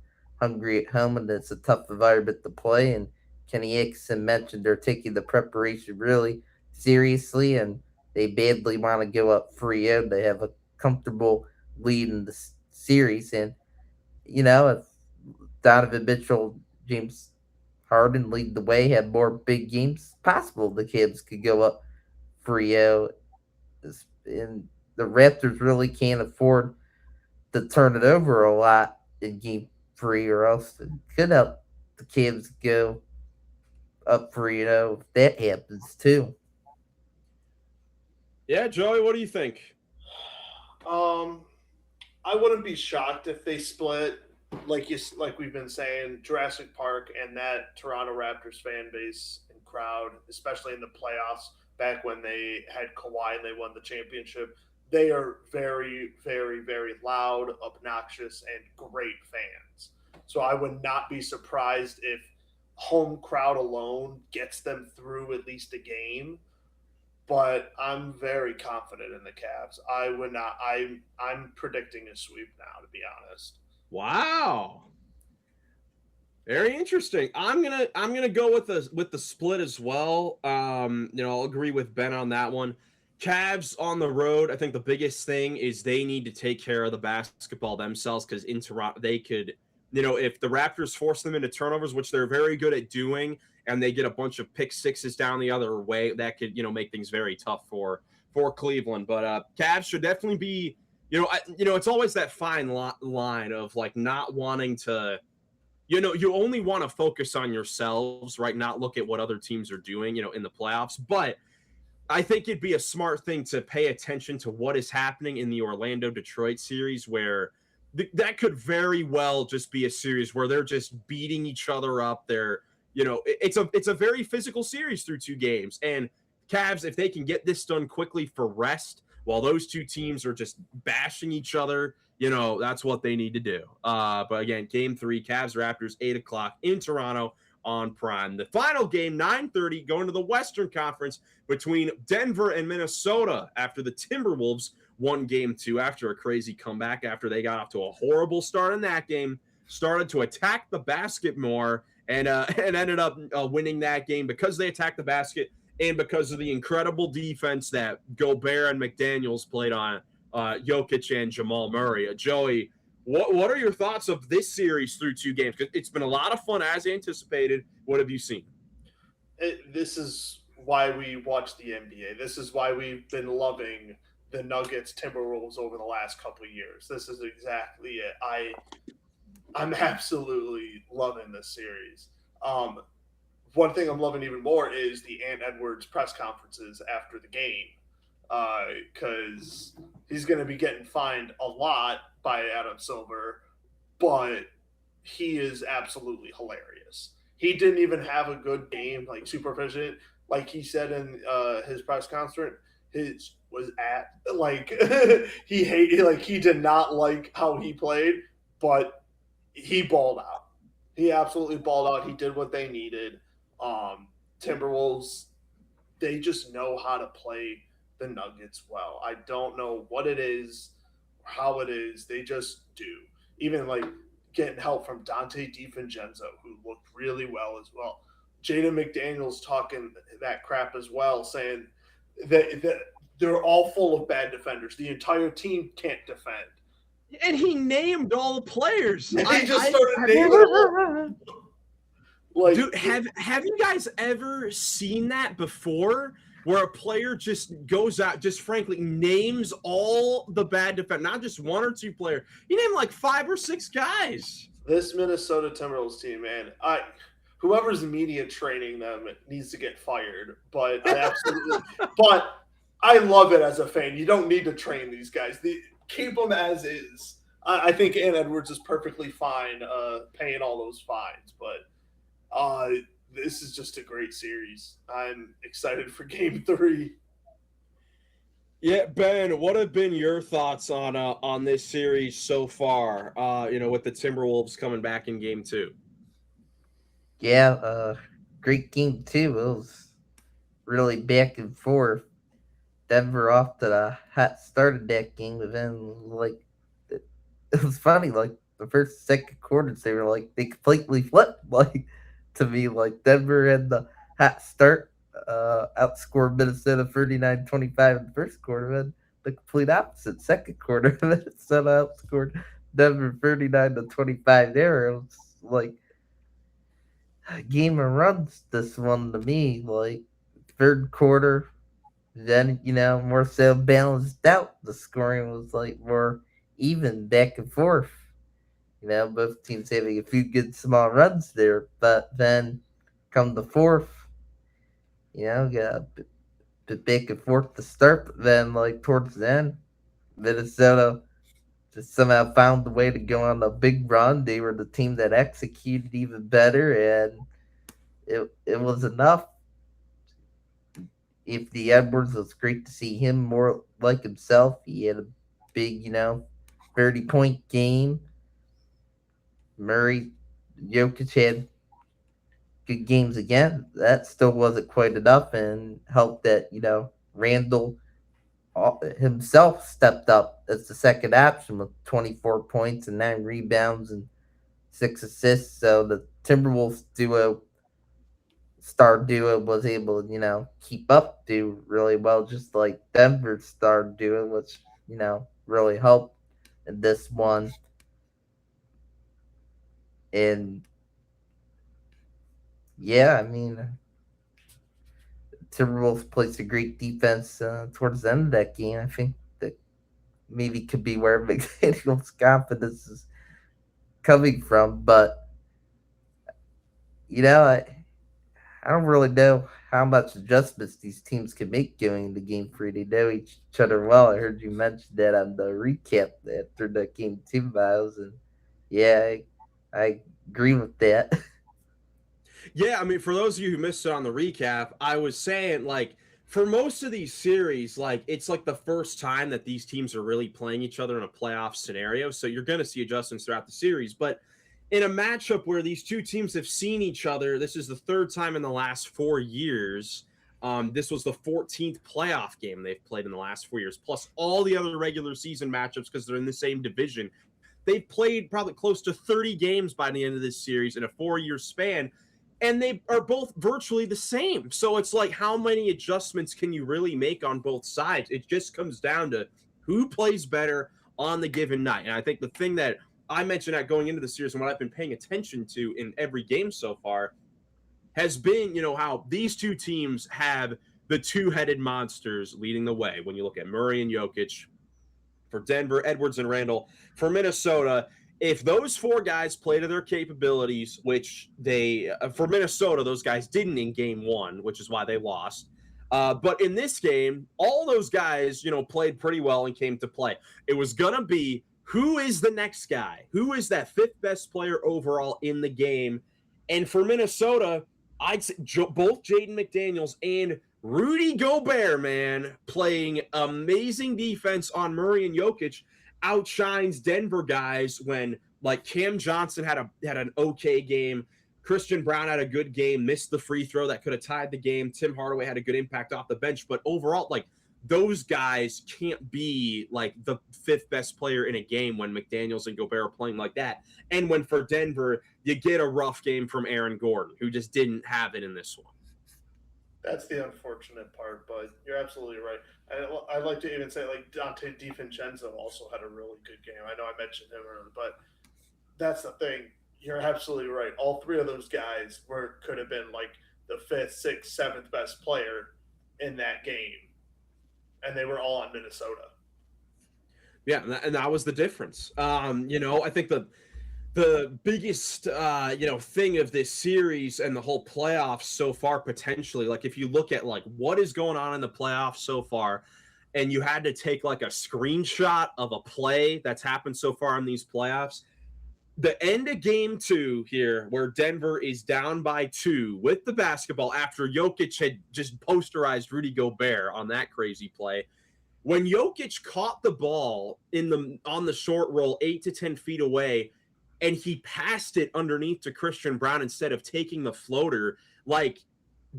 hungry at home, and it's a tough environment to play. And Kenny Atkinson mentioned they're taking the preparation really seriously, and they badly want to go up 3-0. They have a comfortable lead in the series. And, if Donovan Mitchell, James Harden lead the way, have more big games, possible the Cavs could go up 3-0. And the Raptors really can't afford to turn it over a lot in game 3, or else it could help the Cavs go up 3-0 if that happens too. Yeah, Joey, what do you think? I wouldn't be shocked if they split, like we've been saying, Jurassic Park and that Toronto Raptors fan base and crowd, especially in the playoffs back when they had Kawhi and they won the championship. They are very, very, very loud, obnoxious, and great fans. So I would not be surprised if home crowd alone gets them through at least a game. But I'm very confident in the Cavs. I would not. I'm predicting a sweep now, to be honest. Wow. Very interesting. I'm gonna go with the split as well. I'll agree with Ben on that one. Cavs on the road. I think the biggest thing is they need to take care of the basketball themselves, because in Toronto they could, if the Raptors force them into turnovers, which they're very good at doing, and they get a bunch of pick sixes down the other way, that could make things very tough for Cleveland. But Cavs should definitely be, it's always that fine line of like not wanting to. You only want to focus on yourselves, right? Not look at what other teams are doing, in the playoffs. But I think it'd be a smart thing to pay attention to what is happening in the Orlando-Detroit series, where that could very well just be a series where they're just beating each other up. It's a very physical series through 2 games. And Cavs, if they can get this done quickly for rest, while those 2 teams are just bashing each other, that's what they need to do. But again, game 3, Cavs-Raptors, 8 o'clock in Toronto on Prime. The final game, 9:30, going to the Western Conference between Denver and Minnesota after the Timberwolves won game 2 after a crazy comeback after they got off to a horrible start in that game, started to attack the basket more, and ended up winning that game because they attacked the basket and because of the incredible defense that Gobert and McDaniels played on Jokic and Jamal Murray. Joey, what are your thoughts of this series through 2 games? Because it's been a lot of fun as anticipated. What have you seen? This is why we watch the NBA. This is why we've been loving the Nuggets Timberwolves over the last couple of years. This is exactly it. I'm absolutely loving this series. One thing I'm loving even more is the Ant Edwards press conferences after the game, because he's going to be getting fined a lot by Adam Silver, but he is absolutely hilarious. He didn't even have a good game, like supervision, like he said in his press conference. His was at like he did not like how he played, but he balled out. He absolutely balled out. He did what they needed. Timberwolves, they just know how to play the Nuggets well. I don't know what it is, how it is. They just do. Even like getting help from Dante DiVincenzo, who looked really well as well. Jaden McDaniels talking that crap as well, saying that they're all full of bad defenders. The entire team can't defend. And he named all the players. He just started naming them. Like, dude, have you guys ever seen that before? Where a player just goes out, just frankly names all the bad defenders, not just 1 or 2 players. He named like 5 or 6 guys. This Minnesota Timberwolves team, man, whoever's media training them needs to get fired. But I absolutely, but I love it as a fan. You don't need to train these guys. keep them as is. I think Ann Edwards is perfectly fine paying all those fines, but this is just a great series. I'm excited for Game 3. Yeah, Ben, what have been your thoughts on this series so far? With the Timberwolves coming back in Game 2. Yeah, great game too. It was really back and forth. Denver off to the hot start of that game, but then like it was funny. Like the first second quarters, they completely flipped. Like to me, like Denver had the hot start, outscored Minnesota 39-25 in the first quarter. Then the complete opposite second quarter, Minnesota outscored Denver 39-25. There, it was like a game of runs. This one to me, like third quarter. Then, more so balanced out. The scoring was like more even back and forth. Both teams having a few good small runs there. But then come the fourth, got a bit back and forth to start. But then, like, towards the end, Minnesota just somehow found the way to go on a big run. They were the team that executed even better, and it was enough. If the Edwards, was great to see him more like himself. He had a big, 30-point game. Murray, Jokic had good games again. That still wasn't quite enough, and helped that, Randall himself stepped up as the second option with 24 points and 9 rebounds and 6 assists. So the Timberwolves star duo was able to, keep up, do really well, just like Denver's star duo, which, really helped in this one. And yeah, I mean, Timberwolves plays a great defense towards the end of that game. I think that maybe could be where McDaniel's confidence is coming from, but I don't really know how much adjustments these teams can make going into Game 3. They know each other well. I heard you mention that on the recap after the Game 2 miles, and yeah, I agree with that. Yeah, I mean, for those of you who missed it on the recap, I was saying, like, for most of these series, like, it's like the first time that these teams are really playing each other in a playoff scenario. So you're going to see adjustments throughout the series. But in a matchup where these two teams have seen each other, this is the third time in the last 4 years. This was the 14th playoff game they've played in the last 4 years, plus all the other regular season matchups because they're in the same division. They've played probably close to 30 games by the end of this series in a 4-year span, and they are both virtually the same. So it's like, how many adjustments can you really make on both sides? It just comes down to who plays better on the given night. And I think the thing that I mentioned at going into the series and what I've been paying attention to in every game so far has been, how these two teams have the two-headed monsters leading the way. When you look at Murray and Jokic, for Denver, Edwards and Randall, for Minnesota, if those 4 guys play to their capabilities, which they, for Minnesota, those guys didn't in Game 1, which is why they lost. But in this game, all those guys, played pretty well and came to play. It was going to be, who is the next guy? Who is that 5th best player overall in the game? And for Minnesota, I'd say both Jaden McDaniels and Rudy Gobert, man, playing amazing defense on Murray and Jokic, outshines Denver guys when, like, Cam Johnson had an okay game. Christian Brown had a good game, missed the free throw that could have tied the game. Tim Hardaway had a good impact off the bench. But overall, like, those guys can't be like the 5th best player in a game when McDaniels and Gobert are playing like that. And when for Denver, you get a rough game from Aaron Gordon, who just didn't have it in this one. That's the unfortunate part, but you're absolutely right. I'd like to even say, like, Dante DiVincenzo also had a really good game. I know I mentioned him earlier, but that's the thing. You're absolutely right. All 3 of those guys could have been like the 5th, 6th, 7th best player in that game, and they were all on Minnesota. Yeah, and that was the difference. I think the biggest thing of this series and the whole playoffs so far, potentially, like, if you look at like what is going on in the playoffs so far, and you had to take like a screenshot of a play that's happened so far in these playoffs, the end of game 2 here, where Denver is down by 2 with the basketball after Jokic had just posterized Rudy Gobert on that crazy play. When Jokic caught the ball on the short roll 8 to 10 feet away, and he passed it underneath to Christian Brown instead of taking the floater, like,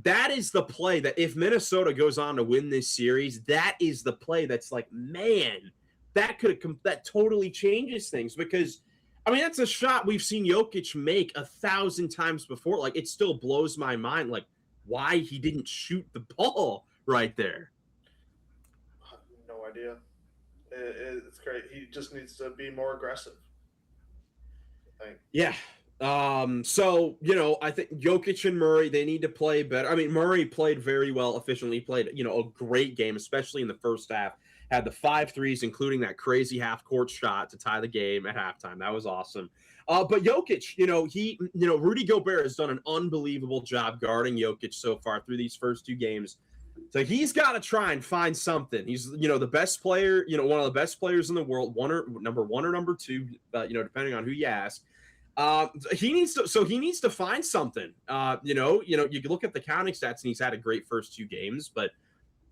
that is the play that if Minnesota goes on to win this series, that is the play that's like, man, that totally changes things, because I mean, that's a shot we've seen Jokic make 1,000 times before. Like, it still blows my mind, like, why he didn't shoot the ball right there. No idea. It's great. He just needs to be more aggressive. Yeah. So, I think Jokic and Murray, they need to play better. I mean, Murray played very well, efficiently played, a great game, especially in the first half. Had the 5 threes, including that crazy half-court shot to tie the game at halftime. That was awesome. But Jokic, Rudy Gobert has done an unbelievable job guarding Jokic so far through these first 2 games. So he's got to try and find something. He's, the best player, one of the best players in the world, number 1 or number 2, depending on who you ask. He needs to find something. You can look at the counting stats, and he's had a great first 2 games, but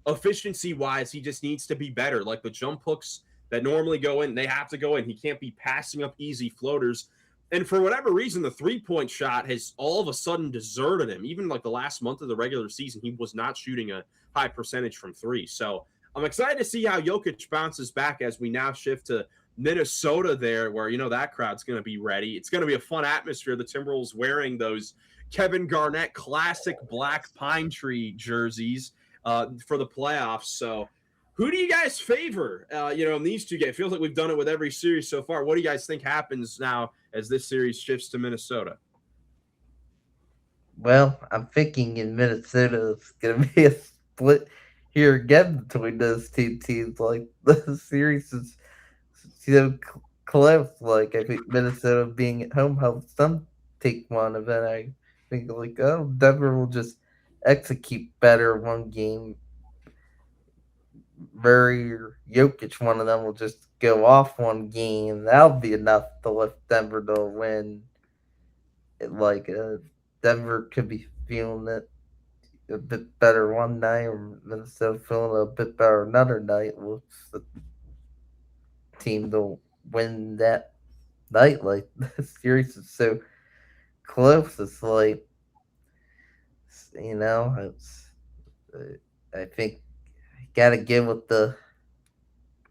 efficiency wise, he just needs to be better. Like the jump hooks that normally go in, they have to go in. He can't be passing up easy floaters. And for whatever reason, the 3-point shot has all of a sudden deserted him. Even like the last month of the regular season, he was not shooting a high percentage from 3. So I'm excited to see how Jokic bounces back as we now shift to Minnesota there, where, that crowd's going to be ready. It's going to be a fun atmosphere. The Timberwolves wearing those Kevin Garnett classic black pine tree jerseys for the playoffs. So who do you guys favor, in these 2 games? It feels like we've done it with every series so far. What do you guys think happens now as this series shifts to Minnesota? Well, I'm thinking in Minnesota it's going to be a split here again between those 2 teams. Like, the series is close. Like, I think Minnesota being at home helps them take one, and then I think, like, Denver will just execute better one game. Murray or Jokic, one of them will just go off one game. That'll be enough to lift Denver to win. Denver could be feeling it a bit better one night, or Minnesota feeling it a bit better another night. What's the team to win that night? Like, the series is so close. It's like, I think got to give with the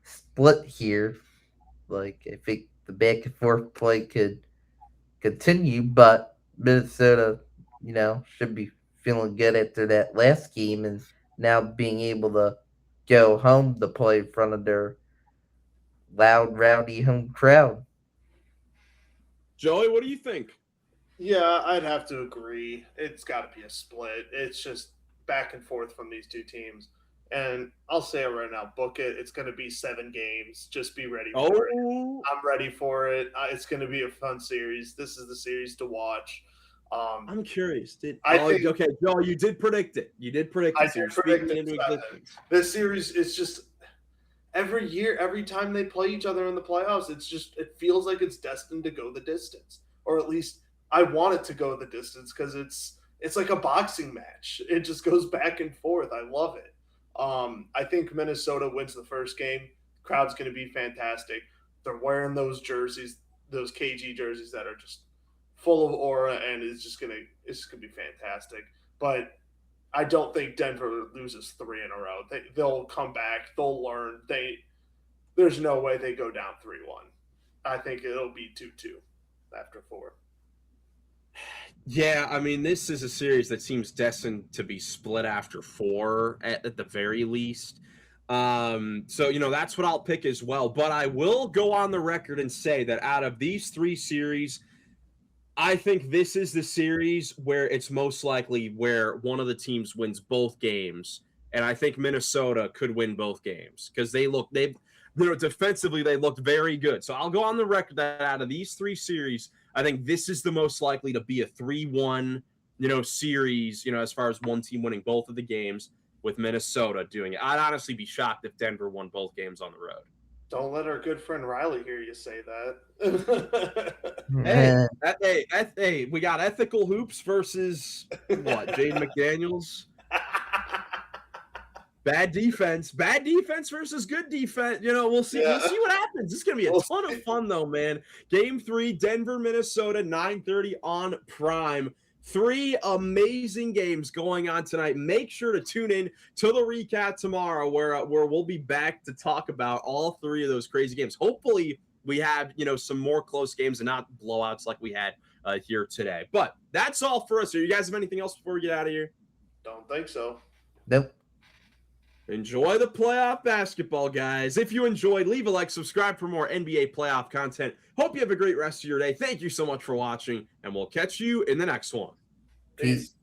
split here. Like, I think the back and forth play could continue, but Minnesota, should be feeling good after that last game, and now being able to go home to play in front of their loud, rowdy home crowd. Joey, what do you think? Yeah, I'd have to agree. It's got to be a split. It's just back and forth from these 2 teams. And I'll say it right now, book it. It's going to be 7 games. Just be ready for it. I'm ready for it. It's going to be a fun series. This is the series to watch. I'm curious. Okay, Joe, you did predict it. You did predict it. I did predict it. This series is just every year, every time they play each other in the playoffs, it feels like it's destined to go the distance. Or at least I want it to go the distance, because it's like a boxing match. It just goes back and forth. I love it. I think Minnesota wins the first game. Crowd's going to be fantastic. They're wearing those jerseys, those KG jerseys that are just full of aura, and it's going to be fantastic. But I don't think Denver loses 3 in a row. They'll come back. They'll learn. There's no way they go down 3-1. I think it'll be 2-2 after 4. Yeah, I mean, this is a series that seems destined to be split after 4 at the very least. So, that's what I'll pick as well. But I will go on the record and say that out of these 3 series, I think this is the series where it's most likely where one of the teams wins both games. And I think Minnesota could win both games because defensively, they looked very good. So I'll go on the record that out of these 3 series, I think this is the most likely to be a 3-1, series, as far as one team winning both of the games, with Minnesota doing it. I'd honestly be shocked if Denver won both games on the road. Don't let our good friend Riley hear you say that. Hey, we got ethical hoops versus what? Jaden McDaniels. Bad defense versus good defense. We'll see. Yeah. We'll see what happens. It's gonna be a ton of fun, though, man. Game 3, Denver, Minnesota, 9:30 on Prime. 3 amazing games going on tonight. Make sure to tune in to the recap tomorrow, where we'll be back to talk about all 3 of those crazy games. Hopefully, we have some more close games and not blowouts like we had here today. But that's all for us. Do you guys have anything else before we get out of here? Don't think so. Nope. Enjoy the playoff basketball, guys. If you enjoyed, leave a like, subscribe for more NBA playoff content. Hope you have a great rest of your day. Thank you so much for watching, and we'll catch you in the next one. Peace.